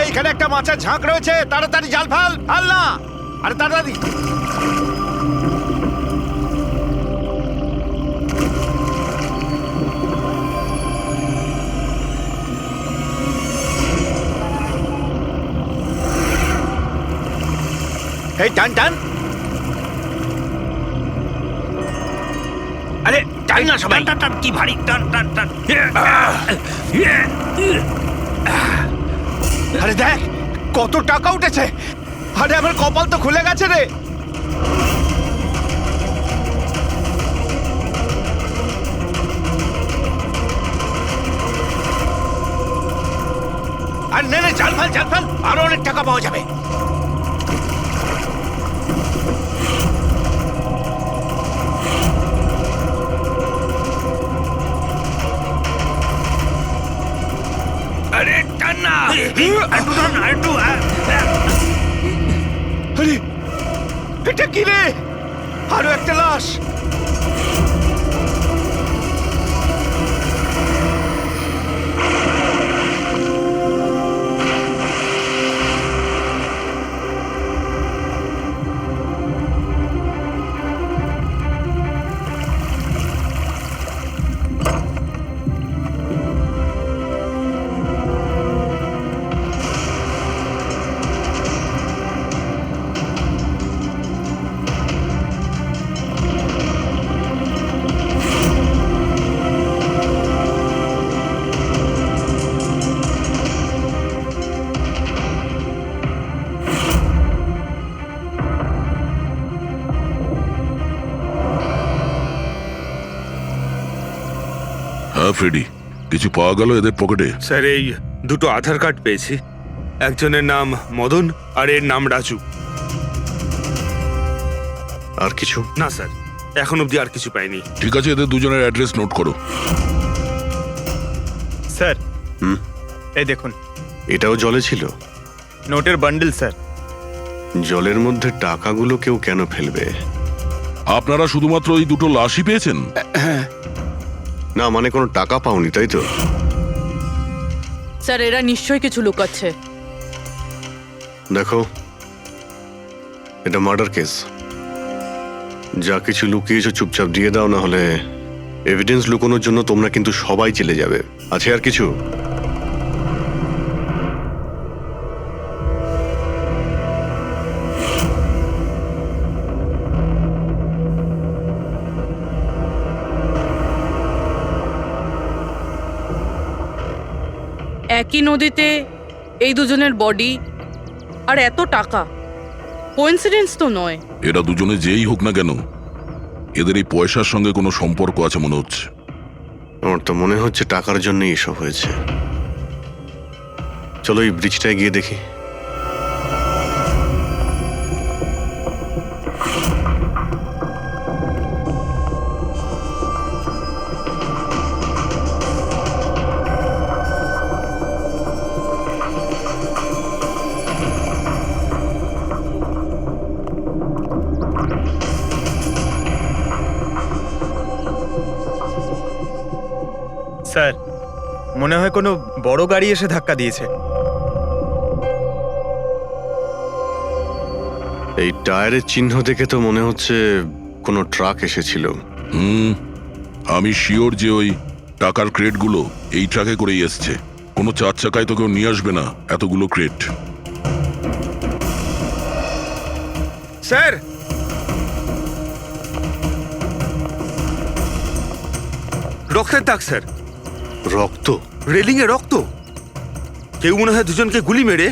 এইখানে একটা মাছের ঝাঁক রয়েছে, তাড়াতাড়ি জাল ফেল। ফেল না, আরে তাড়াতাড়ি। এই টান টান, আরে টান না সবাই। টান টান, কি ভারী, টান টান টান। আরে দেখ কত টাকা উঠেছে। আরে আমার কপাল তো খুলে গেছে রে। আর নে নে, জাল ফেল জাল ফেল, আরো অনেক টাকা পাওয়া যাবে। আরে টান না, একটু টান, একটু। আরে এটা কি রে? আরো একটা লাশ। হ্যাঁ ফ্রেডি, কিছু পাওয়া গেল এদের পকেটে? স্যার, এই দুটো আধার কার্ড পেয়েছি। একজনের নাম মদন আর এর নাম রাজু। আর কিছু না স্যার, এখন অবধি আর কিছু পাইনি। ঠিক আছে, এদের দুজনের অ্যাড্রেস নোট করো। স্যার হুম এই দেখুন, এটাও জলে ছিল? নোটের বান্ডেল স্যার। জলের মধ্যে টাকাগুলো কেউ কেন ফেলবে? আপনারা শুধুমাত্র এই দুটো লাশই পেয়েছেন? না, মানে কোনো টাকা পাওনি, তাই তো? স্যার এরা নিশ্চয়ই কিছু লুকাচ্ছে। দেখো, এটা মার্ডার কেস। যা কিছু লুকিয়েছো চুপচাপ দিয়ে দাও, না হলে এভিডেন্স লুকানোর জন্য তোমরা কিন্তু সবাই চলে যাবে। আছে আর কিছু? একই নদীতে এই দুজনের বডি আর এত টাকা, কোইন্সিডেন্স তো নয়। এরা দুজনে যেই হোক না কেন, এদের এই পয়সার সঙ্গে কোনো সম্পর্ক আছে মনে হচ্ছে। আমার তো মনে হচ্ছে টাকার জন্যই এসব হয়েছে। চলো এই ব্রিজটায় গিয়ে দেখি। স্যার মনে হয় কোনো বড় গাড়ি এসে ধাক্কা দিয়েছে। এই টায়ারের চিহ্ন দেখে তো মনে হচ্ছে কোনো ট্রাক এসেছিল। আমি শিওর যে ওই টাকার ক্রেটগুলো এই ট্রাকে করেই এসছে। কোনো চার চাকায় তো কেউ নিয়ে আসবে না এতগুলো ক্রেট। স্যার, রক্তের দাগ স্যার। রক্ত? রেলিং এ রক্ত। কেউ মনে হয় দুজনকে গুলি মেরে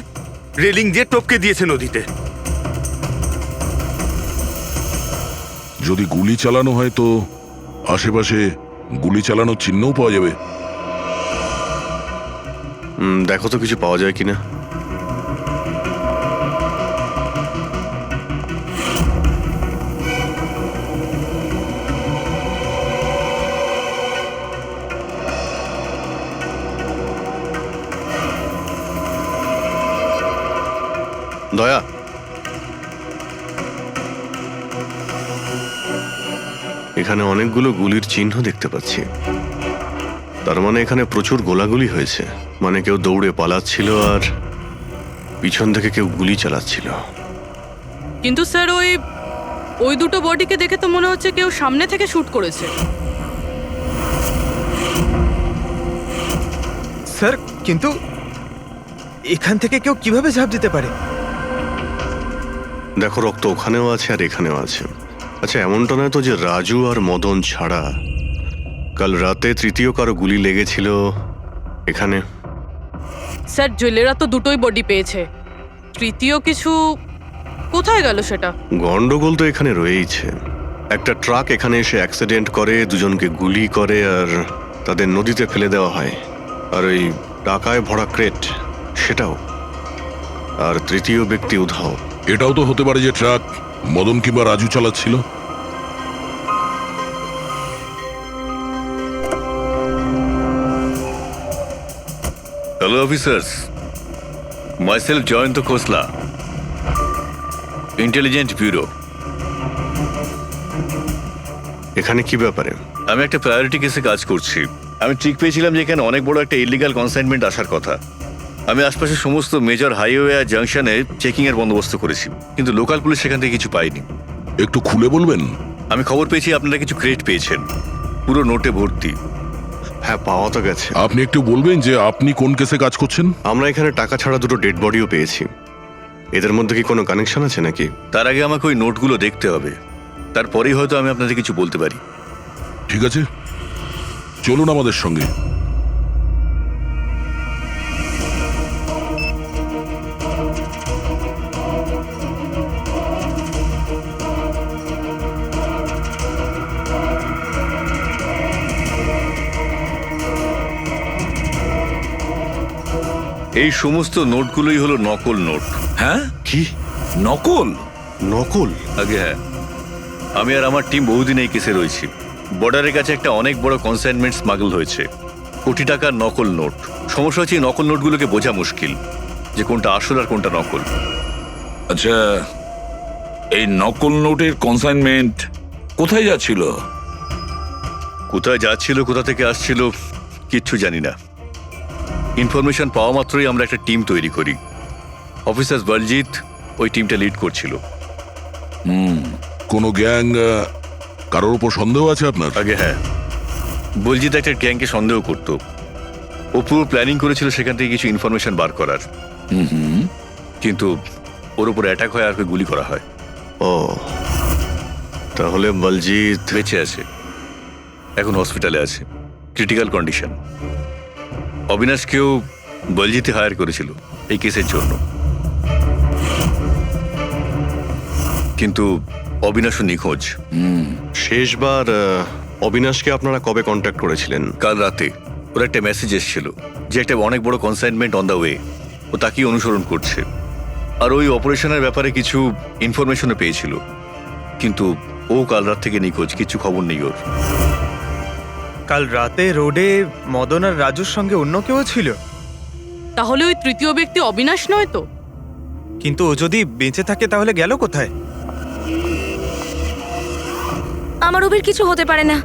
রেলিং দিয়ে টপকে দিয়েছে নদীতে। যদি গুলি চালানো হয় তো আশেপাশে গুলি চালানোর চিহ্নও পাওয়া যাবে। দেখো তো কিছু পাওয়া যায় কিনা। দয়া, এখানে অনেকগুলো গুলির চিহ্ন দেখতে পাচ্ছি। তার মানে এখানে প্রচুর গোলাগুলি হয়েছে। মানে কেউ দৌড়ে পালাচ্ছিল আর পিছন থেকে কেউ গুলি চালাচ্ছিল। কিন্তু স্যার ওই দুটো বডিকে দেখে তো মনে হচ্ছে কেউ সামনে থেকে শুট করেছে। স্যার কিন্তু এখান থেকে কেউ কিভাবে ঝাঁপ দিতে পারে? দেখো, রক্ত ওখানেও আছে আর এখানেও আছে। আচ্ছা, এমনটা নয় তো যে রাজু আর মদন ছাড়া কাল রাতে তৃতীয় কারো গুলি লেগেছিল এখানে? স্যার জেলেরা তো দুটোই বডি পেয়েছে, তৃতীয় কিছু কোথায় গেল সেটা? গন্ডগোল তো এখানে রয়েইছে। একটা ট্রাক এখানে এসে অ্যাক্সিডেন্ট করে, দুজনকে গুলি করে আর তাদের নদীতে ফেলে দেওয়া হয়। আর ওই টাকায় ভরা ক্রেট সেটাও। আর তৃতীয় ব্যক্তি উধাও। এটাও তো হতে পারে যে ট্রাক মদন কিংবা রাজু চালাচ্ছিল। Hello officers, myself Jayant Khosla, Intelligence Bureau. এখানে কি ব্যাপারে? আমি একটা প্রায়োরিটি কেসে কাজ করছি। আমি ঠিক পেয়েছিলাম যে এখানে অনেক বড় একটা ইলিগাল কনসাইনমেন্ট আসার কথা। আমি আশপাশের সমস্ত মেজর হাইওয়ে আর জাংশনে চেকিং এর বন্দোবস্ত করেছি, কিন্তু লোকাল পুলিশ সেখান থেকে কিছু পাইনি। একটু খুলে বলবেন? আমি খবর পেয়েছি আপনারা কিছু ক্রেট পেয়েছেন, পুরো নোটে ভর্তি। হ্যাঁ, পাওয়া তো গেছে। আপনি একটু বলবেন যে আপনি কোন কেসে কাজ করছেন? আমরা এখানে টাকা ছাড়া দুটো ডেড বডিও পেয়েছি। এদের মধ্যে কি কোনো কানেকশন আছে নাকি? তার আগে আমাকে ওই নোটগুলো দেখতে হবে, তারপরেই হয়তো আমি আপনাদের কিছু বলতে পারি। ঠিক আছে, চলুন আমাদের সঙ্গে। এই সমস্ত নোটগুলোই হলো নকল নোট। হ্যাঁ, কি নকল? নকল? আগে হ্যাঁ, আমি আর আমার টিম বহুদিন এই কেসে রয়েছি। বর্ডারের কাছে একটা অনেক বড় কনসাইনমেন্ট স্মাগল হয়েছে, কোটি টাকার নকল নোট। সমস্যা হচ্ছে এই নকল নোটগুলোকে বোঝা মুশকিল যে কোনটা আসল আর কোনটা নকল। আচ্ছা, এই নকল নোটের কনসাইনমেন্ট কোথায় যাচ্ছিল? কোথায় যাচ্ছিল, কোথা থেকে আসছিল কিচ্ছু জানি না। ইনফরমেশন পাওয়া মাত্রই আমরা একটা টিম তৈরি করি। অফিসার বলজিৎ ওই টিমটা লিড করছিল। কোনো গ্যাং কারোর উপর সন্দেহ আছে আপনার? আগে হ্যাঁ, বলজিৎ একটা গ্যাংকে সন্দেহ করত। ও পুরো প্ল্যানিং করেছিল সেখান থেকে কিছু ইনফরমেশন বার করার, কিন্তু ওর উপর অ্যাটাক হয় আর ওকে গুলি করা হয়। ও, তাহলে বলজিৎ বেঁচে আছে, এখন হসপিটালে আছে, ক্রিটিক্যাল কন্ডিশন। অবিনাশকেও বলজিৎই হায়ার করেছিল এই কেসের জন্য, কিন্তু অবিনাশও নিখোঁজ। শেষবার অবিনাশকে আপনারা কবে কন্ট্যাক্ট করেছিলেন? কাল রাতে ওর একটা মেসেজ এসেছিল যে একটা অনেক বড় কনসাইনমেন্ট অন দ্য ওয়ে, ও তাকেই অনুসরণ করছে। আর ওই অপারেশনের ব্যাপারে কিছু ইনফরমেশনও পেয়েছিল, কিন্তু ও কাল রাত থেকে নিখোঁজ, কিছু খবর নেই ওর। কাল রাতে রোডে মদন আর রাজুর সঙ্গে অন্য কেউ ছিল? তাহলে ওই তৃতীয় ব্যক্তি অবিনাশ নয় তো? কিন্তু ও যদি বেঁচে থাকে তাহলে গেল কোথায়? আমার ওবির কিছু হতে পারে না।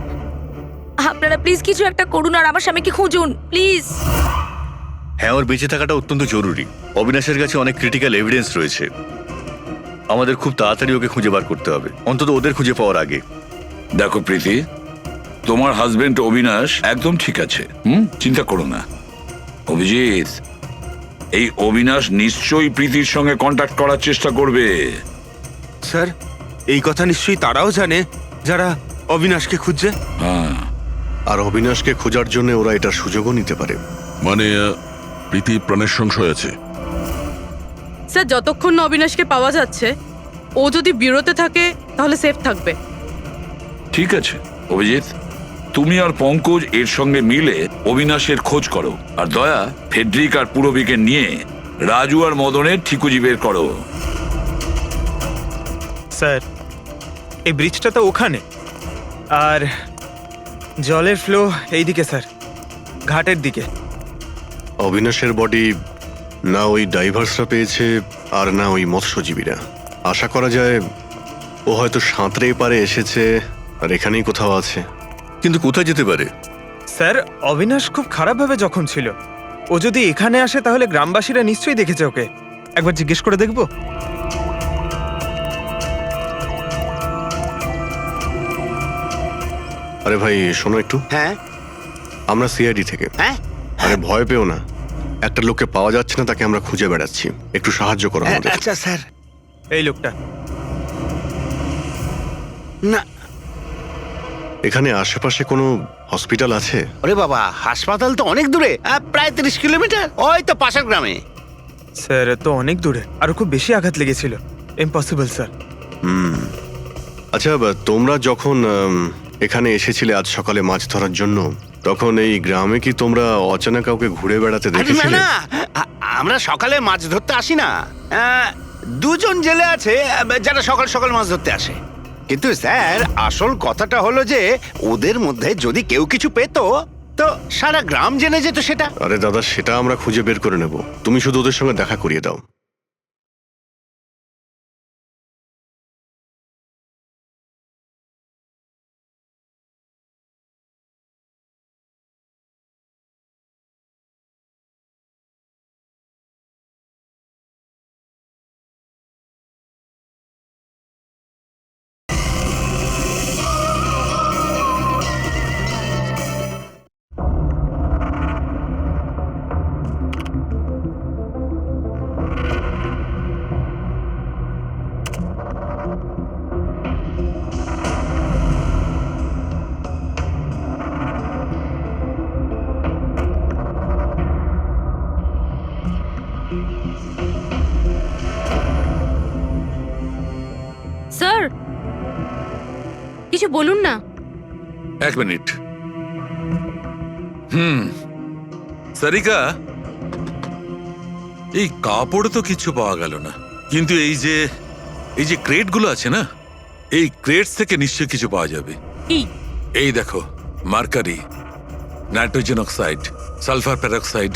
আপনারা প্লিজ কিছু একটা করুন আর আমার স্বামীকে খুঁজুন প্লিজ। হ্যাঁ, ওর বেঁচে থাকাটা অত্যন্ত জরুরি। অবিনাশের কাছে অনেক ক্রিটিক্যাল এভিডেন্স রয়েছে, আমাদের খুব তাড়াতাড়ি ওকে খুঁজে বার করতে হবে, অন্তত ওদের খুঁজে পাওয়ার আগে। দেখো প্রীতি, তোমার হাজবেন্ড অবিনাশ একদম ঠিক আছে, চিন্তা করো না। অভিজিৎ, এই অবিনাশ নিশ্চয়ই প্রীতির সঙ্গে কন্ট্যাক্ট করার চেষ্টা করবে। স্যার, এই কথা নিশ্চয়ই তারাও জানে যারা অবিনাশকে খুঁজছে। হ্যাঁ, আর অবিনাশকে খোঁজার জন্য ওরা এটার সুযোগও নিতে পারে। মানে প্রীতি প্রাণের সংশয় আছে। স্যার যতক্ষণ না অবিনাশকে পাওয়া যাচ্ছে, ও যদি বিরতে থাকে তাহলে সেফ থাকবে। ঠিক আছে অভিজিৎ, তুমি আর পঙ্কজ এর সঙ্গে মিলে অবিনাশের খোঁজ করো, আর দয়া ফেডরিক আর পুরবিকে নিয়ে রাজু আর মদনের ঠিকুজি বের করো। স্যার, এই ব্রিজটা তো ওখানে, আর জলের ফ্লো এইদিকে স্যার, ঘাটের দিকে। অবিনাশের বডি না ওই ডাইভার্সরা পেয়েছে আর না ওই মৎস্যজীবীরা। আশা করা যায় ও হয়তো সাঁতরে পারে এসেছে আর এখানেই কোথাও আছে। কিন্তু কোথায় যেতে পারে? স্যার, অবিনাশ খুব খারাপভাবে জখম ছিল। ও যদি এখানে আসে তাহলে গ্রামবাসীরা নিশ্চয়ই দেখেছে ওকে। একবার জিজ্ঞেস করে দেখবো? আরে ভাই শোনো একটু, হ্যাঁ আমরা সিআইডি থেকে। হ্যাঁ আরে ভয় পেও না, একটা লোককে পাওয়া যাচ্ছে না, তাকে আমরা খুঁজে বেড়াচ্ছি, একটু সাহায্য করো আমাদের। আচ্ছা স্যার। এই লোকটা। না এখানে আশেপাশে কোনো হসপিটাল আছে? ওরে বাবা, হাসপাতাল তো অনেক দূরে, প্রায় 30 কিলোমিটার, ওই তো পাশের গ্রামে। স্যার তো অনেক দূরে, আরো খুব বেশি আঘাত লেগেছিল। Impossible sir. আচ্ছা তোমরা যখন এখানে এসেছিলে আজ সকালে মাছ ধরার জন্য, তখন এই গ্রামে কি তোমরা অচেনা কাউকে ঘুরে বেড়াতে আরে না দেখেছিলে? না, আমরা সকালে মাছ ধরতে আসি না। দুজন জেলে আছে যারা সকাল সকাল মাছ ধরতে আসে। কিন্তু স্যার, আসল কথাটা হলো যে ওদের মধ্যে যদি কেউ কিছু পেতো তো সারা গ্রাম জেনে যেত সেটা। আরে দাদা, সেটা আমরা খুঁজে বের করে নেব, তুমি শুধু ওদের সঙ্গে দেখা করিয়ে দাও। স্যার কিছু বলুন না। এক মিনিট। সারিকা, এই কাপড়ে তো কিছু পাওয়া গেল না, কিন্তু এই যে ক্রেটগুলো আছে না, এই ক্রেটস থেকে নিশ্চয়ই কিছু পাওয়া যাবে। কি? এই দেখো, mercury, nitrogen oxide, sulphur peroxide,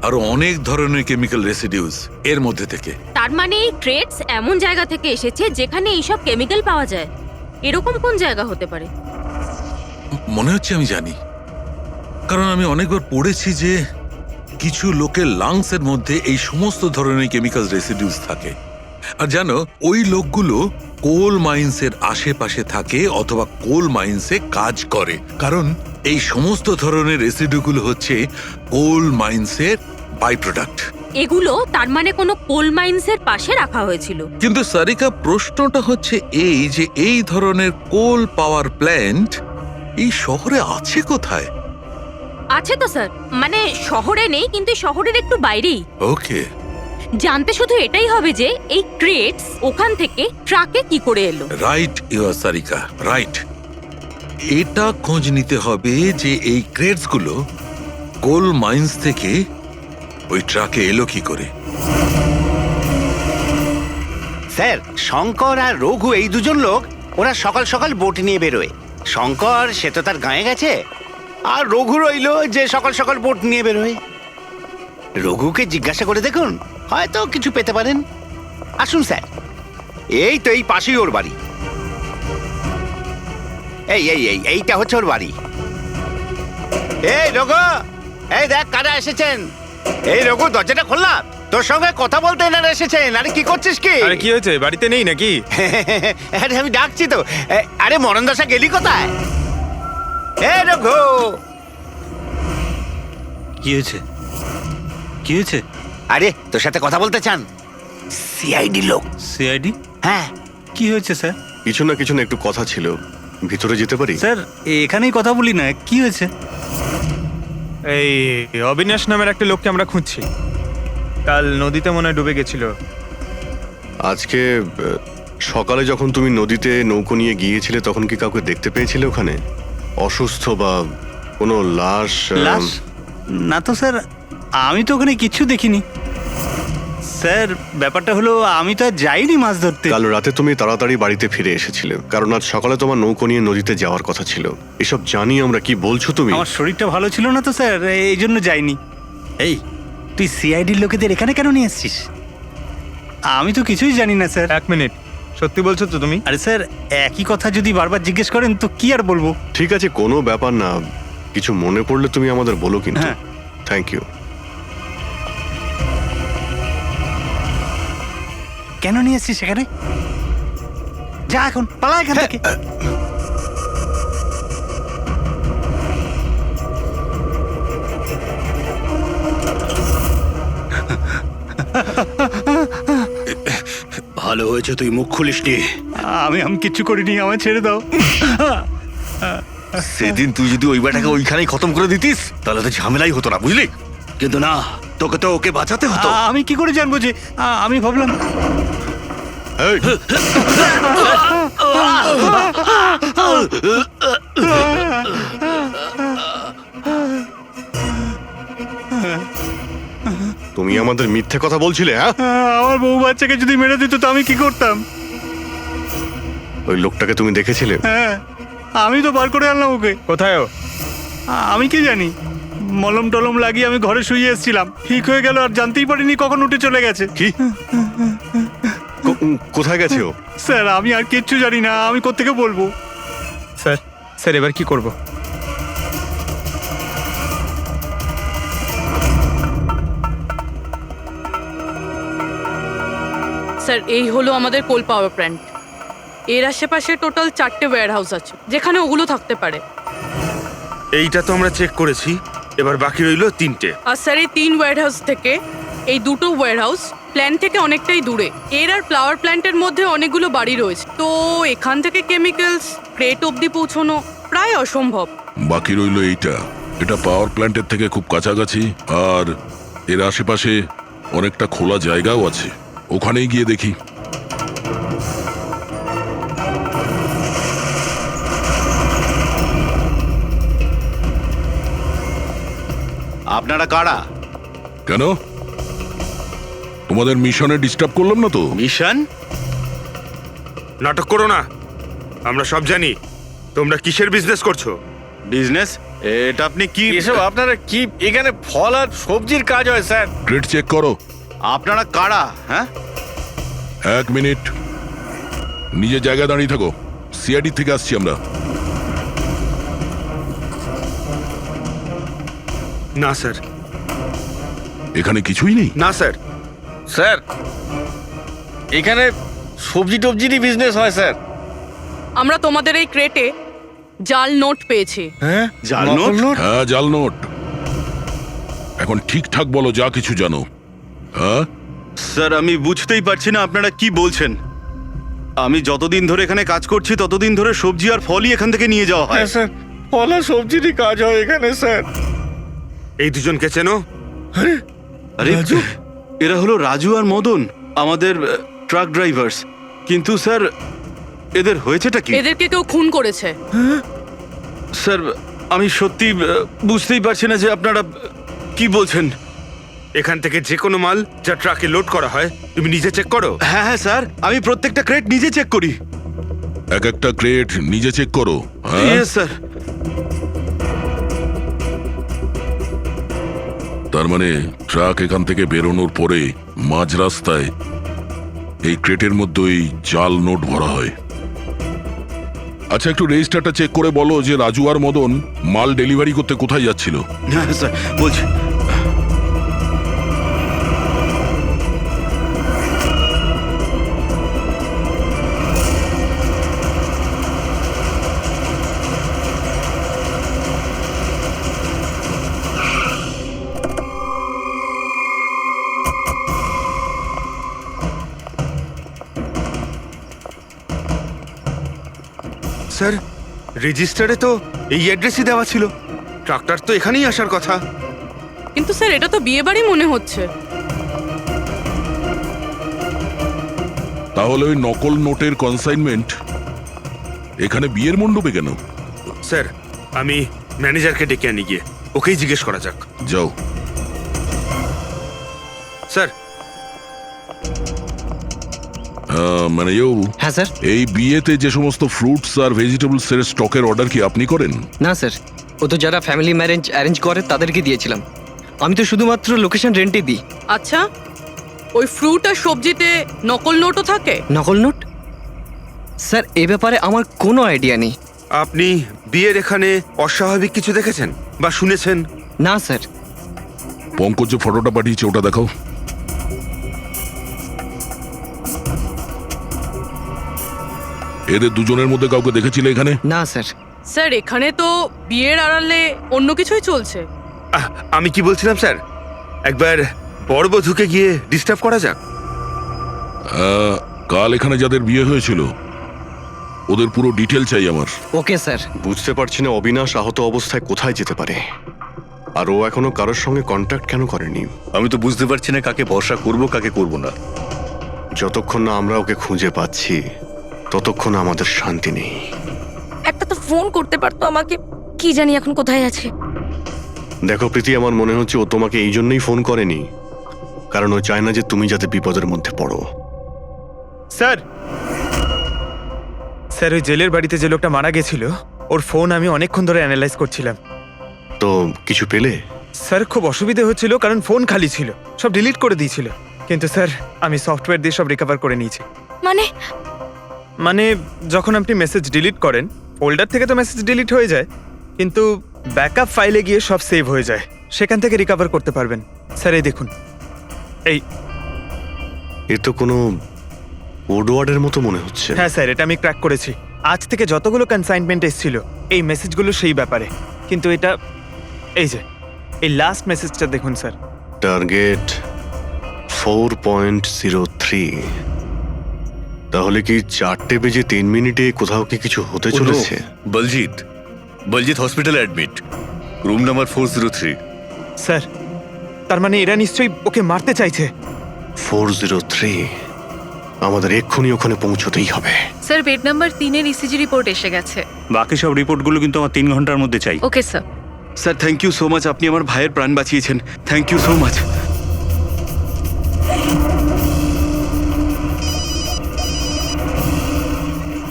আরো অনেক ধরনের কেমিক্যাল রেসিডিউস এর মধ্যে থেকে। তার মানে এই ট্রেডস এমন জায়গা থেকে এসেছে যেখানে এইসব কেমিক্যাল পাওয়া যায়। এরকম কোন জায়গা হতে পারে? মনে হচ্ছে আমি জানি, কারণ আমি অনেকবার পড়েছি যে কিছু লোকের লাংসের মধ্যে এই সমস্ত ধরনের কেমিক্যাল রেসিডিউস থাকে। আর জানো, ওই লোকগুলো কোল মাইন্সের আশেপাশে থাকে অথবা কোল মাইন্সে কাজ করে, কারণ এই সমস্ত ধরনের রেসিডিউগুলো হচ্ছে কোল মাইন্সের বাই প্রোডাক্ট। এগুলো তার মানে কোনো কোল মাইন্সের পাশে রাখা হয়েছিল। কিন্তু সারিকা, প্রশ্নটা হচ্ছে এই যে এই ধরনের কোল পাওয়ার প্ল্যান্ট এই শহরে আছে কোথায়? আছে তো স্যার, মানে শহরে নেই, কিন্তু শহরের একটু বাইরেই। ওকে, জানতে শুধু এটাই হবে যে এই ক্রেটস ওখান থেকে ট্রাকে কি করে এলো। Right your Sarika, right. এটা খোঁজ নিতে হবে যে এই ক্রেটস গুলো কোল মাইন্স থেকে ওই ট্রাকে এলো কি করে। স্যার, শঙ্কর আর রঘু এই দুজন লোক, ওরা সকাল সকাল বোট নিয়ে বেরোয়। শঙ্কর সে তো তার গায়ে গেছে, আর রঘু রইলো যে সকাল সকাল বোট নিয়ে বেরোয়। রঘুকে জিজ্ঞাসা করে দেখুন, হয়তো কিছু পেতে পারেন। আসুন স্যার, এই তো এই পাশেই ওর বাড়ি। এইটা হচ্ছে ওর বাড়ি। এই রঘু, এই দেখ কারা এসেছেন। এই রঘু, দরজাটা খোলা, তোর সঙ্গে কথা বলতে এনারা এসেছেন। আরে কি করছিস কি? আরে কি হয়েছে, বাড়িতে নেই নাকি? আরে আমি ডাকছি তো। আরে মরণ দশা গেলি কোথায়? এই রঘু। কি হয়েছে? কি হয়েছে? আরে তোর সাথে কথা বলতে চান, সিআইডি লোক। সিআইডি? হ্যাঁ। কি হয়েছে স্যার? কিছু না একটু কথা ছিল, ভিতরে যেতে পারি? স্যার এখানেই কথা বলি না, কি হয়েছে? এই অবিনাশ নামের একটা লোককে আমরা খুঁজছি। কাল নদীতে মনে হয় ডুবে গেছিল। আজকে সকালে যখন তুমি নদীতে নৌকো নিয়ে গিয়েছিলে, তখন কি কাউকে দেখতে পেয়েছিলে ওখানে অসুস্থ বা কোনো লাশ? লাশ? না তো স্যার, আমি তো ওখানে কিচ্ছু দেখিনি। স্যার ব্যাপারটা হলো, আমি তো আর যাইনি মাছ ধরতে। কাল রাতে তুমি তাড়াতাড়ি বাড়িতে ফিরে এসেছিলে, কারণ আজ সকালে তোমার নৌকো নিয়ে নদীতে যাওয়ার কথা ছিল। এসব জানি আমরা, কি বলছো তুমি? আমার শরীরটা ভালো ছিল না তো স্যার, এই জন্য যাইনি। এই তুই সিআইডির লোকেদের এখানে কেন নিয়ে এসছিস? আমি তো কিছুই জানি না স্যার। এক মিনিট, সত্যি বলছো তো তুমি? আরে স্যার, একই কথা যদি বারবার জিজ্ঞেস করেন তো কি আর বলবো। ঠিক আছে, কোনো ব্যাপার না, কিছু মনে পড়লে তুমি আমাদের বলো কিন্তু। হ্যাঁ। Thank you. কেন নিয়ে এসছিস সেখানে? যা এখন পালা এখান থেকে। ভালো হয়েছে তুই মুখ খুলিসনি। আমি কিচ্ছু করিনি, আমায় ছেড়ে দাও। সেদিন তুই যদি ওই বেটাকে ওইখানেই খতম করে দিতিস তাহলে তো ঝামেলাই হতো না, বুঝলি? কিন্তু না, তোকে তো ওকে বাঁচাতে হতো। আমি কি করে জানবো যে আমি ভাবলাম তুমি আমাদের মিথ্যে কথা বলছিলে, হ্যাঁ? আমার বউ বাচ্চাকে যদি মেরে দিত তো আমি কি করতাম? ওই লোকটাকে তুমি দেখেছিলে? হ্যাঁ, আমি তো বার করে আনলাম ওকে। কোথায় ও? আমি কি জানি, মলম টলম লাগিয়ে আমি ঘরে শুয়ে এসেছিলাম, ঠিক হয়ে গেল আর জানতেই পারিনি কখন উঠে চলে গেছে। কি? কোথায় গেছে ও? স্যার আমি আর কিচ্ছু জানি না, আমি কোত্থেকে বলবো? স্যার স্যার এবার কি করব? স্যার এই হলো আমাদের কোল পাওয়ার প্ল্যান্ট। এর আশেপাশে টোটাল 4টে ওয়্যার হাউস আছে যেখানে ওগুলো থাকতে পারে। এইটা তো আমরা চেক করেছি, এবার বাকি রইলো 3টে। আর স্যার এই 3 ওয়্যার হাউস থেকে এই 2টো ওয়্যার হাউস প্ল্যান্ট থেকে অনেকটাই দূরে। এর আর ফ্লাওয়ার প্ল্যান্টের মধ্যে অনেকগুলো বাড়ি রয়েছে, তো এখান থেকে কেমিক্যালস ক্রেট অবধি পৌঁছানো প্রায় অসম্ভব। বাকি রইলো এইটা। এটা পাওয়ার প্ল্যান্টের থেকে খুব কাছাকাছি, আর এর আশেপাশে অনেকটা খোলা জায়গাও আছে। ওখানেই গিয়ে দেখি। আপনারা কারা? কেন? তোমাদের মিশনে ডিস্টার্ব করলাম না তো? মিশন? নাটক করো না, আমরা সব জানি তোমরা কিসের বিজনেস করছো। বিজনেস? এটা আপনি কি এসব আপনারা কি? এখানে ফল আর সবজির কাজ হয় স্যার। ক্রেট চেক করো। আপনারা কারা? হ্যাঁ, 1 মিনিট, নিজের জায়গায় দাঁড়িয়ে থাকো। সিআইডি থেকে আসছি আমরা। না স্যার, এখানে কিছুই নেই। না স্যার। স্যার এখানে সবজি টবজিরই বিজনেস হয় স্যার। আমরা তোমাদের এই ক্রেটে জাল নোট পেয়েছি। হ্যাঁ, জাল নোট? হ্যাঁ, জাল নোট। এখন ঠিকঠাক বলো যা কিছু জানো। হ্যাঁ, স্যার আমি বুঝতেই পারছি না আপনারা কি বলছেন। আমি যতদিন ধরে এখানে কাজ করছি ততদিন ধরে সবজি আর ফলই এখান থেকে নিয়ে যাওয়া হয়। হ্যাঁ স্যার, ফল আর সবজিরই কাজ হয় এখানে স্যার। এই দুজনকে চেনো? আরে এরা হলো রাজু আর মদন, আমাদের ট্রাক ড্রাইভার্স। কিন্তু স্যার এদের হয়েছেটা কি? এদেরকে কেউ খুন করেছে। স্যার আমি সত্যি বুঝতেই পারছি না যে আপনারা কি বলছেন। এখান থেকে যে কোনো মাল যা ট্রাকে লোড করা হয় তুমি নিজে চেক করো। হ্যাঁ হ্যাঁ স্যার, আমি প্রত্যেকটা ক্রেট নিজে চেক করি। এক একটা ক্রেট নিজে চেক করো। হ্যাঁ, ইয়েস স্যার। তার মানে ট্রাক এখান থেকে বেরোনোর পরে মাঝ রাস্তায় এই ক্রেটের মধ্যে ওই জাল নোট ভরা হয়। আচ্ছা, একটু রেজিস্টারটা চেক করে বলো যে রাজু আর মদন মাল ডেলিভারি করতে কোথায় যাচ্ছিল। হ্যাঁ স্যার বলছি। স্যার রেজিস্টারে তো এই অ্যাড্রেসই দেওয়া ছিল, ট্রাকটার তো এখানেই আসার কথা। কিন্তু স্যার এটা তো বিয়ে বাড়ি মনে হচ্ছে। তাহলে ওই নকল নোটের কনসাইনমেন্ট এখানে বিয়ের মণ্ডপে কেন? স্যার আমি ম্যানেজারকে ডেকে আনি, গিয়ে ওকেই জিজ্ঞেস করা যাক। যাও। স্যার। মানে হ্যাঁ স্যার। এই বিয়েতে যে সমস্ত ফ্রুটস আর ভেজিটেবলস এর স্টকের অর্ডার কি আপনি করেন? না স্যার, ও তো যারা ফ্যামিলি ম্যারেজ অ্যারেঞ্জ করে তাদেরকে দিয়েছিলাম। আমি তো শুধুমাত্র লোকেশন রেন্টে দিই। আচ্ছা, ওই ফ্রুট আর সবজিতে নকল নোটও থাকে? নকল নোট? স্যার এ ব্যাপারে আমার কোনো আইডিয়া নেই। আপনি বিয়ের এখানে অস্বাভাবিক কিছু দেখেছেন বা শুনেছেন? না স্যার। পঙ্কজ যে ফটোটা পাঠিয়েছে ওটা দেখাও। এদের দুজনের মধ্যে কাউকে দেখেছিলে এখানে? না স্যার। স্যার এখানে তো বিয়ের আড়ালে অন্য কিছুই চলছে। আমি কি বলছিলাম স্যার, একবার বরবধূকে গিয়ে ডিস্টার্ব করা যাক। কাল এখানে যাদের বিয়ে হয়েছিল ওদের পুরো ডিটেল চাই আমার। Okay sir. বুঝতে পারছি না অবিনাশ আহত অবস্থায় কোথায় যেতে পারে, আর ও এখনো কারোর সঙ্গে কন্ট্যাক্ট কেন করেনি। আমি তো বুঝতে পারছি না কাকে ভরসা করব কাকে করব না। যতক্ষণ না আমরা ওকে খুঁজে পাচ্ছি ততক্ষণ আমাদের শান্তি নেই। একটা তো ফোন করতে পারতো আমাকে, কি জানি এখন কোথায় আছে। দেখো প্রীতি, আমার মনে হচ্ছে ও তোমাকে এই জন্যই ফোন করেনি, কারণ ও চায় না যে তুমি যাতে বিপদের মধ্যে পড়ো। স্যার স্যার ওই জেলের বাড়িতে যে লোকটা মারা গেছিল ওর ফোন আমি অনেকক্ষণ ধরে অ্যানালাইজ করছিলাম। তো কিছু পেলে? স্যার খুব অসুবিধে হচ্ছিল কারণ ফোন খালি ছিল, সব ডিলিট করে দিয়েছিল। কিন্তু স্যার আমি সফটওয়্যার দিয়ে সব রিকভার করে নিয়েছি। মানে যখন আপনি মেসেজ ডিলিট করেন ফোল্ডার থেকে তো মেসেজ ডিলিট হয়ে যায়, কিন্তু ব্যাকআপ ফাইলে গিয়ে সব সেভ হয়ে যায়, সেখান থেকে রিকভার করতে পারবেন। স্যার এই দেখুন, এই এ তো কোনো কোডওয়ার্ডের মতো মনে হচ্ছে। হ্যাঁ স্যার, এটা আমি ক্র্যাক করেছি। আজ থেকে যতগুলো কনসাইনমেন্ট এসেছিল এই মেসেজগুলো সেই ব্যাপারে, কিন্তু এটা এই যে এই লাস্ট মেসেজটা দেখুন স্যার। টার্গেট 4.03। তাহলে কি 4:03 কোথাও কি কিছু হতে চলেছে? বলজিৎ হসপিটালে অ্যাডমিট, রুম নাম্বার 403। স্যার তার মানে এরা নিশ্চয়ই ওকে মারতে চাইছে। 403, আমাদের এক্ষুনি ওখানে পৌঁছতেই হবে। স্যার বেড নাম্বার 3-এর ইসিজি রিপোর্ট এসে গেছে। বাকি সব রিপোর্টগুলো কিন্তু আমার 3 ঘন্টার মধ্যে চাই। Okay sir. Sir thank you so much, আপনি আমার ভাইয়ের প্রাণ বাঁচিয়েছেন, thank you so much.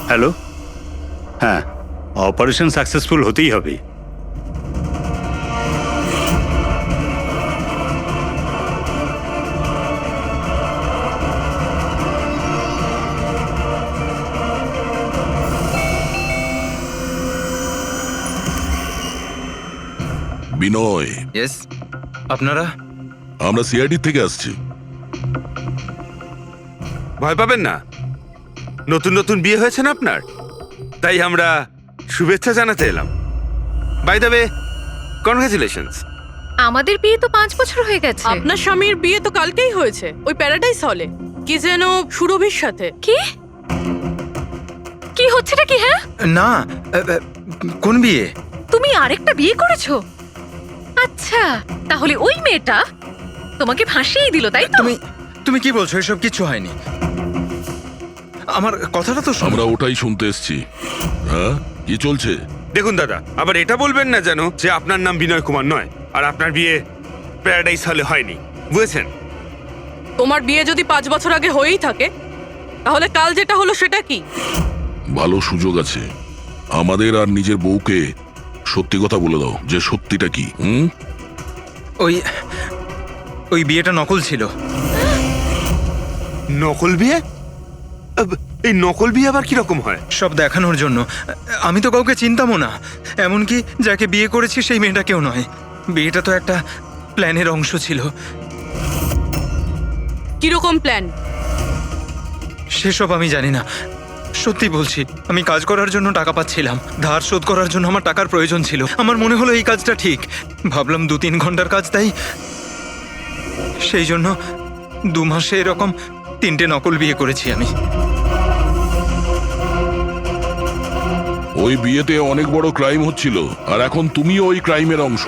Hello, হ্যাঁ, অপারেশন সাকসেসফুল হতেই হবে। বিনয়, ইয়েস, আপনারা? আমরা সিআইডি থেকে আসছি। ভয় পাবেন না, নতুন নতুন বিয়ে হয়েছে না আপনার, তাই আমরা শুভেচ্ছা জানাতে এলাম। By the way, congratulations. আমাদের বিয়ে তো 5 বছর হয়ে গেছে। আপনার স্বামীর বিয়ে তো কালকেই হয়েছে, ওই প্যারাডাইস হলে, কি যেন সুরভির সাথে। কি কি হচ্ছেটা কি? হ্যাঁ না, কোন বিয়ে? তুমি আরেকটা বিয়ে করেছো? আচ্ছা, তাহলে ওই মেয়েটা তোমাকে ফাঁসিয়ে দিল, তাই তো? তুমি কি বলছো? এসব কিছু হয়নি। আমার কথাটা তো আমরা ওটাই শুনতে এসছি। হ্যাঁ, কি চলছে? দেখুন দাদা, আবার এটা বলবেন না যেন যে আপনার নাম বিনয় কুমার নয় আর আপনার বিয়ে প্যারাডাইস হলে হয়নি, বুঝেছেন? তোমার বিয়ে যদি 5 বছর আগে হয়েই থাকে তাহলে কাল যেটা হলো সেটা কি? ভালো সুযোগ আছে, আমাদের আর নিজের বউকে সত্যি কথা বলে দাও যে সত্যিটা কি। ওই বিয়েটা নকল ছিল। নকল বিয়ে? এই নকল বিয়ে আবার কিরকম হয়? সব দেখানোর জন্য। আমি তো কাউকে চিনতামও না, এমনকি যাকে বিয়ে করেছি সেই মেয়েটাকেও নয়। বিয়েটা তো একটা প্ল্যানের অংশ ছিল। কিরকম প্ল্যান? সেসব আমি জানি না, সত্যি বলছি। আমি কাজ করার জন্য টাকা পাচ্ছিলাম, ধার শোধ করার জন্য আমার টাকার প্রয়োজন ছিল। আমার মনে হলো এই কাজটা ঠিক, ভাবলাম 2-3 ঘন্টার কাজ, তাই সেই জন্য 2 মাসে এরকম 3টে নকল বিয়ে করেছি আমি। ওই বিয়েতে অনেক বড় ক্রাইম হচ্ছিল, আর এখন তুমিও ওই ক্রাইমের অংশ।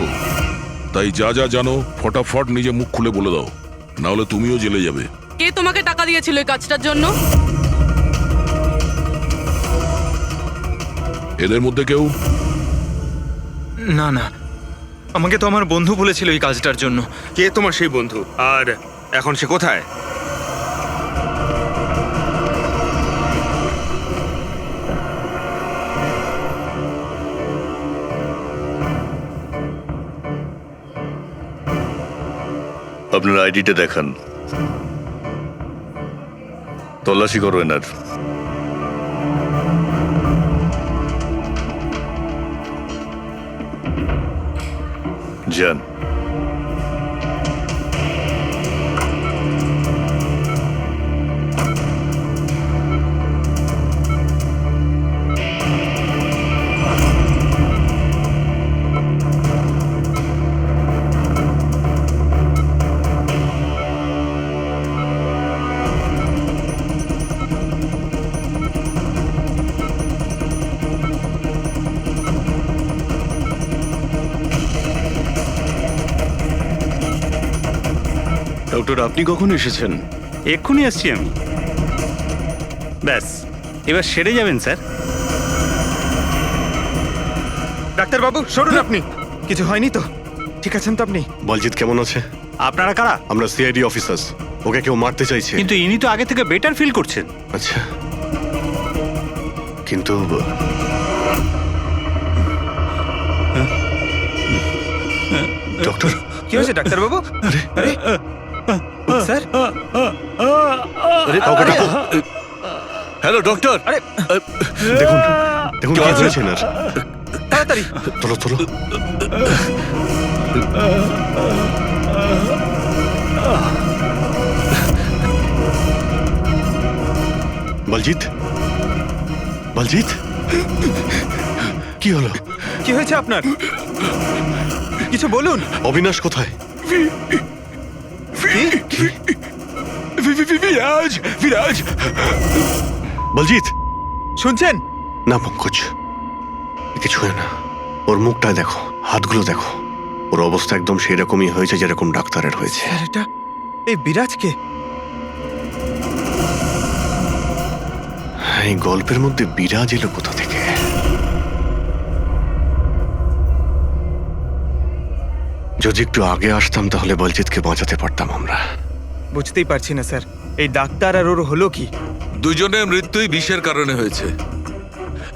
তাই যা যা জানো ফটাফট নিজে মুখ খুলে বলে দাও, না হলে তুমিও জেলে যাবে। কে তোমাকে টাকা দিয়েছিল এই কাজটার জন্য? এদের মধ্যে কেউ? না না, আমাকে তো আমার বন্ধু বলেছিল এই কাজটার জন্য। কে তোমার সেই বন্ধু, আর এখন সে কোথায়? আপনার আইডিটা দেখান, তল্লাশি করো এনার। যান। ডক্টর আপনি কখন এসেছেন? এক্ষুনি আসছি আমি। ব্যাস, এবার সেরে যাবেন স্যার। ডাক্তারবাবু সরুন আপনি। কিছু হয়নি তো? ঠিক আছেন তো আপনি? বলজিৎ কেমন আছে? আপনারা কারা? আমরা সিআইডি অফিসার্স। ওকে কেউ মারতে চাইছে। কিন্তু ইনি তো আগে থেকে বেটার ফিল করছেন। আচ্ছা, কিন্তু ডক্টর, কি হয়েছে ডাক্তারবাবু? আরে স্যার, কাউকে ডাকো। Hello doctor. আরে দেখুন দেখুন কি হয়েছে না। তাড়াতাড়ি তোলো তোলো। বলজিৎ, বলজিৎ, কি হলো? কি হয়েছে আপনার? কিছু বলুন। অবিনাশ কোথায়? কি? বিরাজ, বিরাজ। বলজিৎ, শুনছেন? না পঙ্কজ, কিছু হয় না। ওর মুখটা দেখো, হাতগুলো দেখো। ওর অবস্থা একদম সেই রকমই হয়েছে যেরকম ডাক্তারের হয়েছে। স্যার, এটা এই বিরাজকে? এই গল্পের মধ্যে বিরাজ এলো কোথা থেকে? যদি একটু আগে আসতাম তাহলে বলজিৎকে বাঁচাতে পারতাম আমরা। বুঝতেই পারছি না স্যার, এই ডাক্তার আর ওর হলো কি? দুজনের মৃত্যুই বিষের কারণে হয়েছে।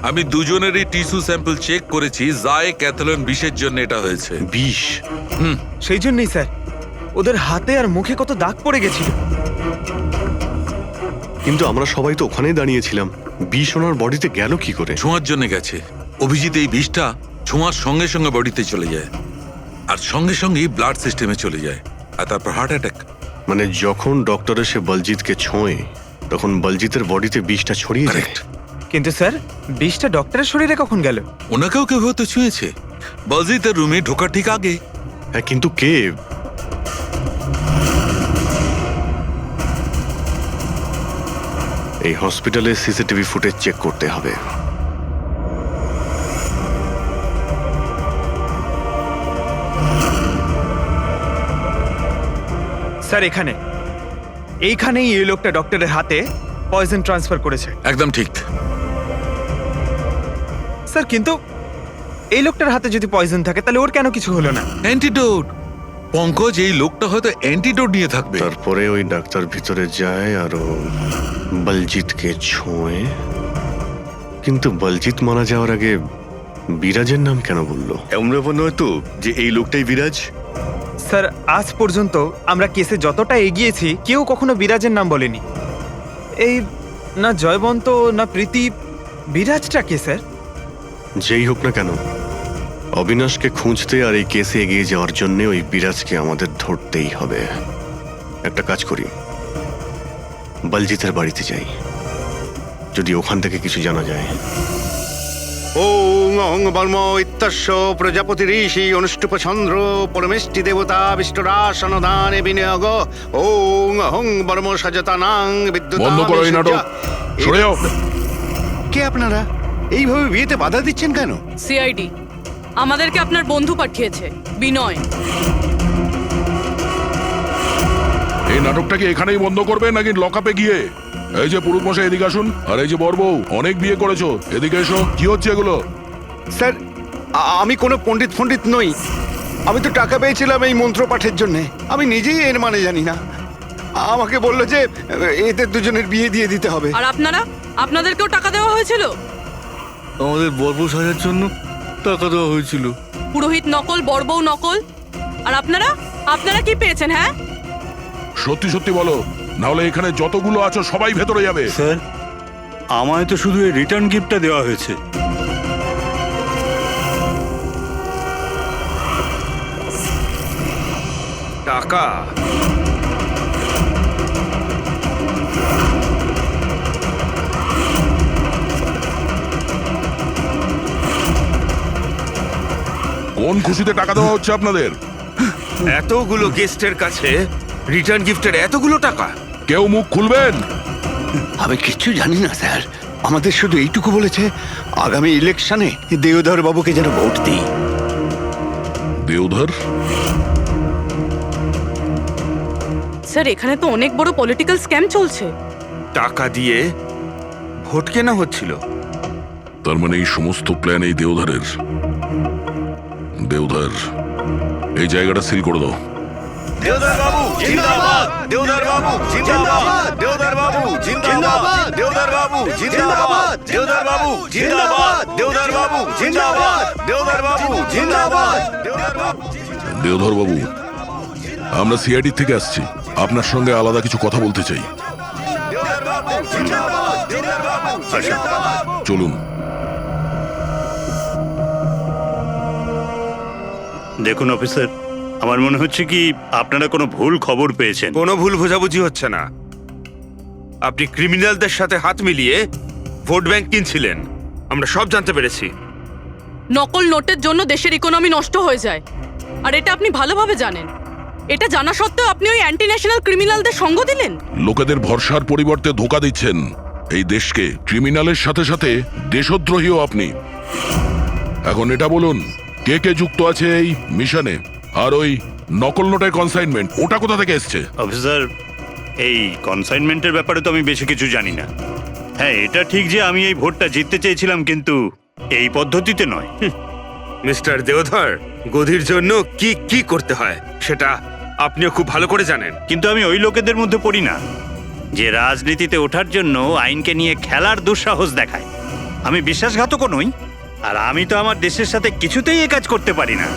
আমি দুজনেরই টিস্যু স্যাম্পল চেক করেছি, জায় ক্যাথলন বিষের জন্য এটা হয়েছে। বিষ? সেই জন্যই স্যার, ওদের হাতে আর মুখে কত দাগ পড়ে গেছিল। কিন্তু আমরা সবাই তো ওখানেই দাঁড়িয়েছিলাম। বিষ ওনার বডিতে গেল কি করে? ছোঁয়ার জন্য গেছে। অভিজিৎ, এই বিষটা ছোঁয়ার সঙ্গে সঙ্গে বডিতে চলে যায়, আর সঙ্গে সঙ্গেই ব্লাড সিস্টেমে চলে যায়, আর তারপর হার্ট অ্যাটাক। মানে যখন ডক্টর এসে বলজিৎকে ছোঁয় তখন বলজিতের বডিতে বিষটা ছড়িয়ে যায়। কিন্তু স্যার, বিষটা ডক্টরের শরীরে কখন গেল? ওনাকেও কেউ হয়তো ছুঁয়েছে, বলজিতের রুমে ঢোকার ঠিক আগে। হ্যাঁ, কিন্তু কে? এই হসপিটালে সিসিটিভি ফুটেজ চেক করতে হবে। স্যার, এইখানেই এই লোকটা ডক্টরের হাতে পয়জন ট্রান্সফার করেছে। একদম ঠিক। স্যার, কিন্তু এই লোকটার হাতে যদি পয়জন থাকে তাহলে ওর কেন কিছু হলো না? অ্যান্টিডোট। পঙ্কজ, এই লোকটা হয়তো অ্যান্টিডোট নিয়ে থাকবে। তারপরে ওই ডাক্তার ভিতরে যায় আর ও বলজিৎকে ছোঁয়ে। কিন্তু বলজিৎ মারা যাওয়ার আগে বিরাজের নাম কেন বললো? এমন ব্যাপার নয় তো যে এই লোকটাই বিরাজ? স্যার, আজ পর্যন্ত আমরা কেসে যতটা এগিয়েছি কেউ কখনো বিরাজের নাম বলেনি। এই না জয়বন্ত না প্রীতি, বিরাজটা কে স্যার? যেই হোক না কেন, অবিনাশকে খুঁজতে আর এই কেসে এগিয়ে যাওয়ার জন্য ওই বিরাজকে আমাদের ধরতেই হবে। একটা কাজ করি, বলজিতের বাড়িতে যাই, যদি ওখান থেকে কিছু জানা যায়। ওং অহং বর্ম ইত্যস্য প্রজাপতি ঋষি অনুষ্ঠুপ চন্দ্র পরমেষ্টি দেবতা বিষ্ণুরাসনদানে বিনিয়োগ। ওং অহং বর্ম সজতানাং বিদ্যুৎ। বন্ধ করো এই নাটক, সরে যাও। কে আপনারা? এইভাবে বিয়েতে বাধা দিচ্ছেন কেন? সিআইডি আমাদেরকে আপনার বন্ধু পাঠিয়েছে, বিনয়। এই নাটকটাকে এখানেই বন্ধ করবে নাকি লকআপে গিয়ে? এই যে পুরুষ মশাই, এদিকে আসুন। আর এই যে বরবউ, অনেক বিয়ে করেছো, এদিকে এসো। কি হচ্ছে এগুলো? স্যার, আমি কোনো পণ্ডিত নই। আমি তো টাকা পেয়েছিলাম এই মন্ত্র পাঠের জন্য। আমি নিজেই এর মানে জানি না। আমাকে বললো যে এদের দুজনের বিয়ে দিয়ে দিতে হবে। আর আপনাদেরকেও টাকা দেওয়া হয়েছিল? আমাদের বরবউ সাজার জন্য টাকা দেওয়া হয়েছিল। পুরোহিত নকল, বড়বউ নকল। আর আপনারা কি পেয়েছেন? হ্যাঁ, সত্যি সত্যি বলো, নাহলে এখানে যতগুলো আছো সবাই ভেতরে যাবে। স্যার, আমায় তো শুধু এই রিটার্ন গিফটটা দেওয়া হয়েছে। টাকা? কোন খুশিতে টাকা দেওয়া হচ্ছে আপনাদের? এতগুলো গেস্টের কাছে রিটার্ন গিফটের এতগুলো টাকা? কেউ মুখ খুলবেন? আমি কিচ্ছু জানি না স্যার। আমাদের শুধু এইটুকু বলেছে, আগামী ইলেকশনে দেওধর বাবুকে যেন ভোট দিই। দেওধর? স্যার এখানে তো অনেক বড় পলিটিক্যাল স্ক্যাম চলছে। টাকা দিয়ে ভোট কেনা হচ্ছিল। তার মানে এই সমস্ত প্ল্যান এই দেওধারের। দেওধার, এই জায়গাটা সিল করে দাও। দেওদার বাবু জিন্দাবাদ, দেওদার বাবু জিন্দাবাদ, দেওদার বাবু জিন্দাবাদ, দেওদার বাবু জিন্দাবাদ, দেওদার বাবু জিন্দাবাদ, দেওদার বাবু জিন্দাবাদ, দেওদার বাবু জিন্দাবাদ, দেওদার বাবু। দেওধর বাবু, আমরা সিআইডি থেকে আসছি, আপনার সঙ্গে আলাদা কিছু কথা বলতে চাই। চলুন। দেখুন অফিসার, আমার মনে হচ্ছে কি আপনারা কোনো ভুল খবর পেয়েছেন। কোনো ভুল বোঝাবুঝি হচ্ছে না। আপনি ক্রিমিনালদের সাথে হাত মিলিয়ে ভোট ব্যাংক কিনছিলেন, আমরা সব জানতে পেরেছি। নকল নোটের জন্য দেশের ইকোনমি নষ্ট হয়ে যায়, আর এটা আপনি ভালোভাবে জানেন। এটা জানা সত্ত্বেও আপনি ওই অ্যান্টি ন্যাশনাল ক্রিমিনালদের সঙ্গ দিলেন। লোকেদের ভরসার পরিবর্তে ধোঁকা দিচ্ছেন এই দেশকে। ক্রিমিনালের সাথে সাথে দেশদ্রোহীও আপনি। এখন এটা বলুন, কে কে যুক্ত আছে এই মিশনে? আর ওই নকল নোটের কনসাইনমেন্ট, ওটা কোথা থেকে এসছে? অফিসার, এই কনসাইনমেন্টের ব্যাপারে তো আমি বেশি কিছু জানি না। হ্যাঁ, এটা ঠিক যে আমি এই ভোটটা জিততে চেয়েছিলাম, কিন্তু এই পদ্ধতিতে নয়। মিস্টার দেওধর, গদির জন্য কি কি করতে হয় সেটা আপনিও খুব ভালো করে জানেন। কিন্তু আমি ওই লোকেদের মধ্যে পড়ি না যে রাজনীতিতে ওঠার জন্য আইনকে নিয়ে খেলার দুঃসাহস দেখায়। আমি বিশ্বাসঘাতকও নই, আর আমি তো আমার দেশের সাথে কিছুতেই এ কাজ করতে পারি না।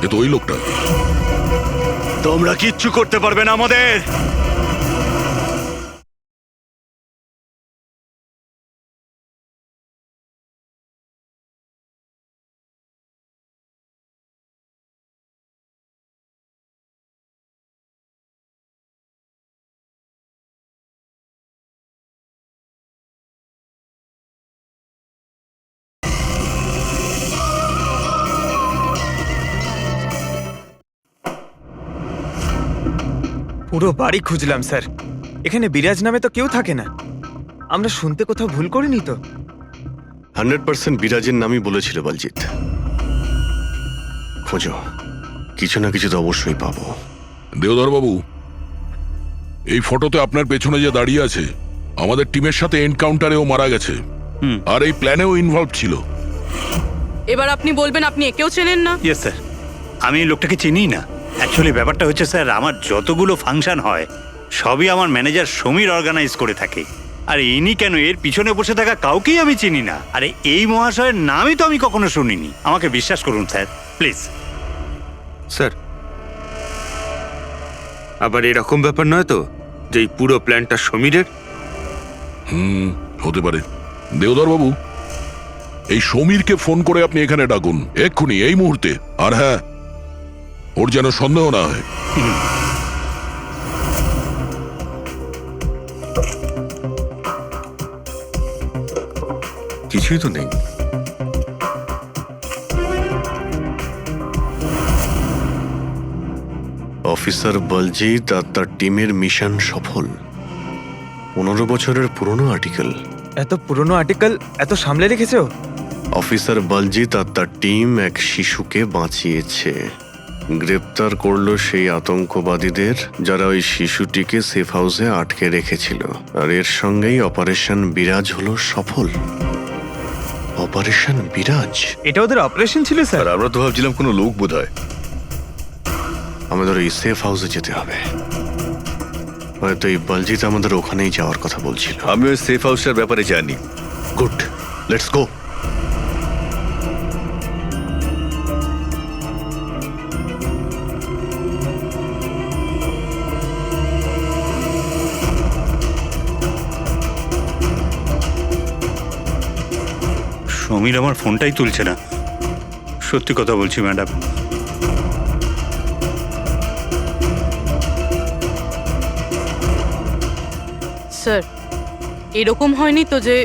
এ তো ওই লোকটা। তোমরা কিচ্ছু করতে পারবে না আমাদের। পুরো বাড়ি খুঁজলাম স্যার, এখানে বিরাজ নামে তো কেউ থাকে না। আমরা শুনতে কোথাও ভুল করিনি তো? 100% বিরাজের নামই বলেছিল বলজিৎ। খোঁজো, কিছু না কিছু তো অবশ্যই পাবো। দেওধর বাবু, এই ফটোতে আপনার পেছনে যে দাঁড়িয়ে আছে, আমাদের টিমের সাথে এনকাউন্টারেও মারা গেছে, আর এই প্ল্যানেও ইনভলভ ছিল। এবার আপনি বলবেন আপনি একেও চেনেন না? ইয়েস স্যার, আমি এই লোকটাকে চিনি না। অ্যাকচুয়ালি ব্যাপারটা হচ্ছে স্যার, আমার যতগুলো ফাংশন হয় সবই আমার ম্যানেজার সমীর অর্গানাইজ করে থাকে। আর ইনি কেন, এর পিছনে বসে থাকা কাউকেই আমি চিনি না। আরে এই মহাশয়ের নামই তো আমি কখনো শুনিনি। আমাকে বিশ্বাস করুন স্যার, প্লিজ। স্যার, আবার এরকম ব্যাপার নয় তো যে এই পুরো প্ল্যানটা সমীরের? হতে পারে। দেওধর বাবু, এই সমীরকে ফোন করে আপনি এখানে ডাকুন এক্ষুনি, এই মুহূর্তে। আর হ্যাঁ, ওর যেন সন্দেহ না হয়। কিছুই তো নেই। অফিসার বলজিৎ আর তার টিমের মিশন সফল। 15 বছরের পুরনো আর্টিকেল। এত পুরনো আর্টিকেল এত সামলে রেখেছো? অফিসার বলজিৎ আর তার টিম এক শিশুকে বাঁচিয়েছে। গ্রেপ্তার করলো সেই আতঙ্কবাদীদের যারা ওই শিশুটিকে সেফ হাউসে আটকে রেখেছিল। আর এর সঙ্গেই অপারেশন বিরাজ হলো সফল। অপারেশন বিরাজ, এটা ওদের অপারেশন ছিল স্যার? আর আমরা তো ভাবছিলাম কোনো লোক বোধহয়। আমাদের ওই সেফ হাউসে যেতে হবে। হয়তো এই বলজিৎ আমাদের ওখানেই যাওয়ার কথা বলছিল। আমি ওই সেফ হাউসের ব্যাপারে জানি। Good, let's go. সমীর আমার ফোনটাই তুলছে না। সত্যি কথা বলছি ম্যাডাম। স্যার, এরকম হয়নি তো যে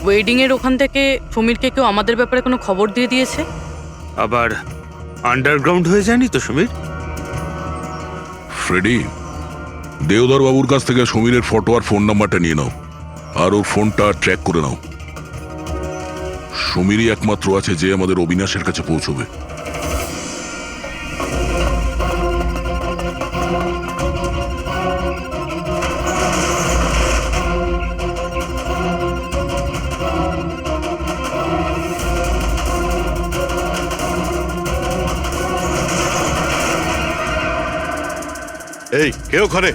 ওয়েডিং এর ওখান থেকে সমীরকে কেউ আমাদের ব্যাপারে কোনো খবর দিয়ে দিয়েছে? আবার আন্ডারগ্রাউন্ড হয়ে যায়নি তো সমীর? ফ্রেডি, দেওধর বাবুর কাছ থেকে সমীরের ফটো আর ফোন নাম্বারটা নিয়ে নাও, আর ওর ফোনটা ট্র্যাক করে নাও। সমীরই একমাত্র আছে যে আমাদের অবিনাশের কাছে পৌঁছবে। এই কে ওখানে?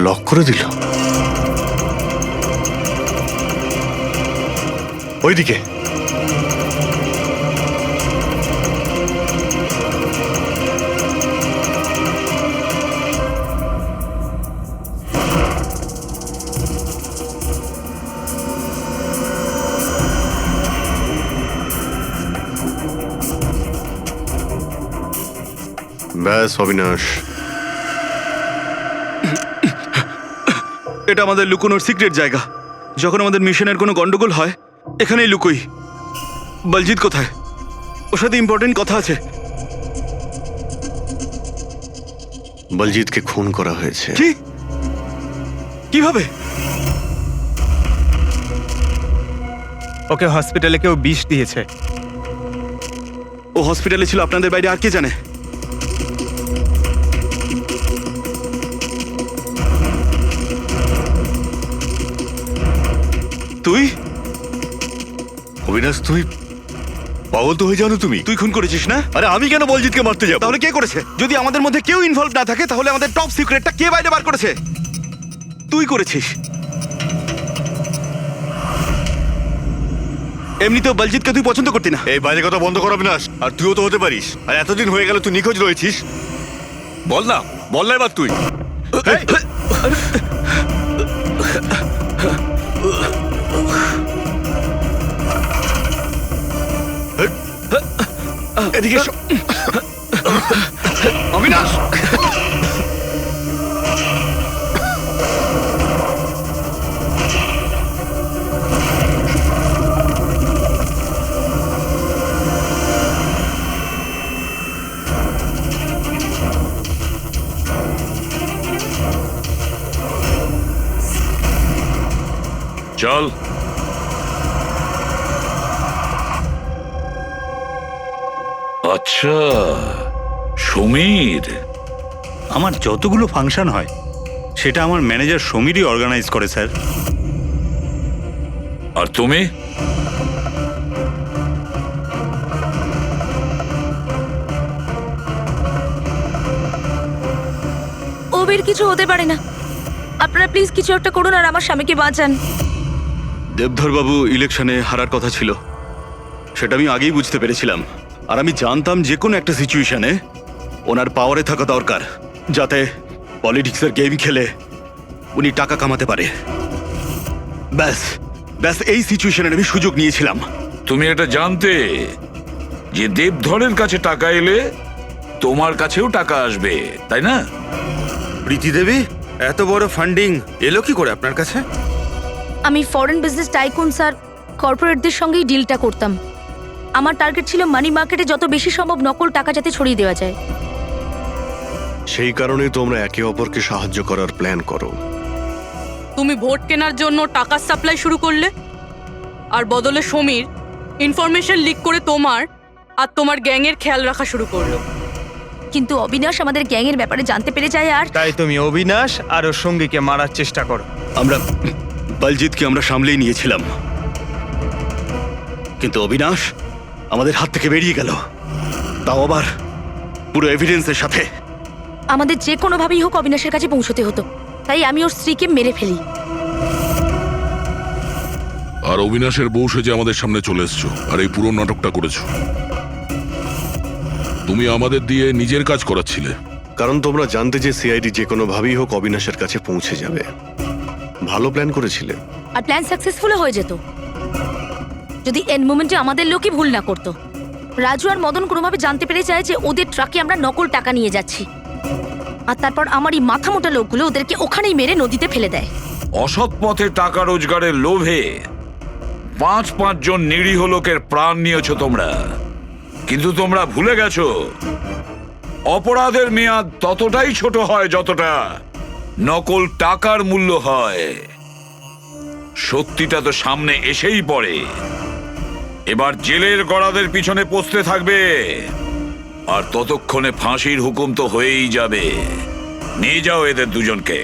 লক করে দিল। ওইদিকে ব্যাস অবিনাশ, এটা আমাদের লুকোনোর সিক্রেট জায়গা। যখন আমাদের মিশনের কোনো গন্ডগোল হয় এখানেই লুকোই। বলজিৎ কোথায়? ওর সাথে ইম্পর্টেন্ট কথা আছে। বলজিৎকে খুন করা হয়েছে। কি? কিভাবে? ওকে হসপিটালে কেউ বিষ দিয়েছে। ও হসপিটালে ছিল, আপনাদের বাইরে আর কে জানে? তুই? অবিনাশ, তুই পাগল তো হয়ে যাও না তুমি? তুই খুন করেছিস না? আরে আমি কেন বলজিৎকে মারতে যাব? তাহলে কে করেছে? যদি আমাদের মধ্যে কেউ ইনভলভ না থাকে তাহলে আমাদের টপ সিক্রেটটা কে বাইরে বার করেছে? তুই করেছিস। এমনিতেও বলজিৎকে তুই পছন্দ করতি না। এই বাইরে কথা বন্ধ কর অবিনাশ। আর তুইও তো হতে পারিস। আর এতদিন হয়ে গেল তুই নিখোঁজ রয়েছিস। বল না এবার তুই। এদিকে এসো। অবিনাশ, চল। আচ্ছা, সমীর। আমার যতগুলো ফাংশন হয় সেটা আমার ম্যানেজার সমীরই অর্গানাইজ করে স্যার। আর তুমি? ওবের কিছু হতে পারে না। আপনারা প্লিজ কিছু একটা করুন আর আমার স্বামীকে বাঁচান। দেবধর বাবু ইলেকশনে হারার কথা ছিল, সেটা আমি আগেই বুঝতে পেরেছিলাম। আর আমি জানতাম যে কোনো একটা সিচুয়েশনে ওনার পাওয়ারে থাকা দরকার, যাতে পলিটিক্সের গেম খেলে উনি টাকা কামাতে পারে। ব্যাস ব্যাস এই সিচুয়েশনে আমি সুযোগ নিয়েছিলাম। তুমি এটা জানতে যে দেবধরের কাছে টাকা এলে তোমার কাছেও টাকা আসবে, তাই না? প্রীতি দেবী, এত বড় ফান্ডিং এলো কি করে আপনার কাছে? আমি ফরেন বিজনেস টাইকুন স্যার কর্পোরেটদের সঙ্গেই ডিলটা করতাম। আমার টার্গেট ছিল মানি মার্কেটে যত বেশি সম্ভব নকল টাকা যাতে ছড়িয়ে দেওয়া যায়। সেই কারণেই তোমরা একে অপরকে সাহায্য করার প্ল্যান করো। তুমি ভোট কেনার জন্য টাকার সাপ্লাই শুরু করলে, আর বদলে সমীর ইনফরমেশন লিক করে তোমার আর তোমার গ্যাংয়ের খেয়াল রাখা শুরু করলো। কিন্তু অবিনাশ আমাদের গ্যাংয়ের ব্যাপারে জানতে পেরে যায় আর তাই তুমি অবিনাশ আর ওর সঙ্গীকে মারার চেষ্টা করো। আমরা বলজিৎকে আমরা সামলেই নিয়েছিলাম, কিন্তু অবিনাশ আমাদের হাত থেকে বেরিয়ে গেল, তাও আবার পুরো এভিডেন্সের সাথে। আমাদের যে কোনোভাবেই হোক অবিনাশের কাছে পৌঁছতে হতো, তাই আমি ওর স্ত্রীকে মেরে ফেলি। আর অবিনাশের বউ সেজে আমাদের সামনে চলে এসছো আর এই পুরো নাটকটা করেছো। তুমি আমাদের দিয়ে নিজের কাজ করাচ্ছিলে, কারণ তোমরা জানতে যে সিআইডি যে কোনোভাবেই হোক অবিনাশের কাছে পৌঁছে যাবে। ভালো প্ল্যান করেছিলে। আর প্ল্যান সাকসেসফুল হয়ে যেত যদি এন্ড মোমেন্টে আমাদের লোকই ভুল না করতো। রাজু আর মদন কোনোভাবে জানতে পেরে যায় যে ওদের ট্রাকে আমরা নকল টাকা নিয়ে যাচ্ছি, আর তারপর আমার এই মাথা মোটা লোকগুলো ওদেরকে ওখানেই মেরে নদীতে ফেলে দেয়। অসৎ পথে টাকা রোজগারের লোভে পাঁচ জন নিরীহ লোকের প্রাণ নিয়েছো তোমরা, কিন্তু তোমরা ভুলে গেছো অপরাধের মেয়াদ ততটাই ছোট হয় যতটা নকল টাকার মূল্য হয়। সত্যিটা তো সামনে এসেই পড়ে। এবার জেলের গড়াদের পিছনে পৌঁছতে থাকবে, আর ততক্ষণে ফাঁসির হুকুম তো হয়েই যাবে। নিয়ে যাও এদের দুজনকে।